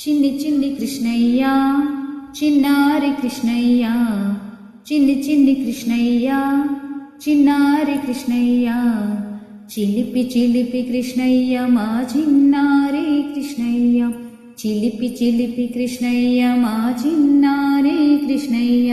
చిన్ని చిన్ని కృష్ణయ్య చిన్నారి కృష్ణయ్య, చిన్ని చిన్ని కృష్ణయ్య చిన్నారి కృష్ణయ్య, చిలిపి చిలిపి కృష్ణయ్య మా చిన్నారి కృష్ణయ్య, చిలిపి చిలిపి కృష్ణయ్య మా చిన్నారి కృష్ణయ్య.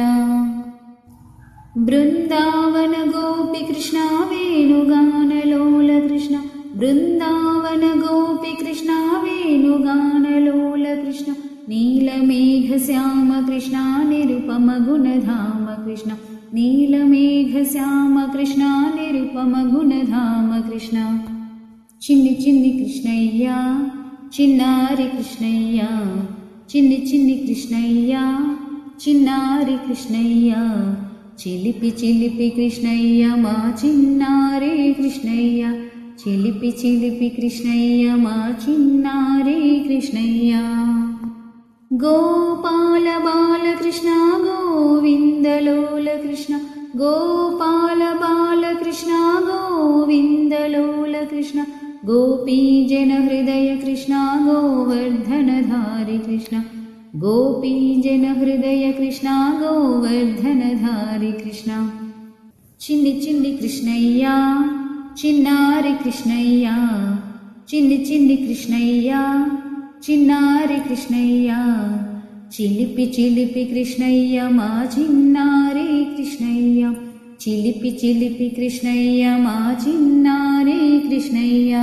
బృందావన గోపి కృష్ణ వేణుగానలోల కృష్ణ, బృందావన గోపి కృష్ణ వేణుగానలోల కృష్ణ, నీలమేఘ శ్యామ కృష్ణ నిరుపమ గుణధామ కృష్ణ, నీలమేఘ శ్యామ కృష్ణ నిరుపమ గుణధామ కృష్ణ. చిన్ని చిన్ని కృష్ణయ్య చిన్నారి కృష్ణయ్య, చిన్ని చిన్ని కృష్ణయ్య చిన్నారి కృష్ణయ్య, చిలిపి చిలిపి కృష్ణయ్య మా చిన్నారి కృష్ణయ్య, చిలిపి చిలిపి కృష్ణయ్య మా చిన్నారి కృష్ణయ్య. గోపాల బాల కృష్ణ గోవిందలోల కృష్ణ, గోపాల బాల కృష్ణ గోవిందలోల కృష్ణ, గోపీజన హృదయ కృష్ణ గోవర్ధనధారి కృష్ణ, గోపీజన హృదయ కృష్ణ గోవర్ధనధారి కృష్ణ. చిన్ని చిన్ని కృష్ణయ్య చిన్నారి కృష్ణయ్య, చిన్ని చిన్ని కృష్ణయ్య చిన్నారి కృష్ణయ్య, చిలిపి చిలిపి కృష్ణయ్య మా చిన్నారి కృష్ణయ్య, చిలిపి చిలిపి కృష్ణయ్య మా చిన్నారి కృష్ణయ్య.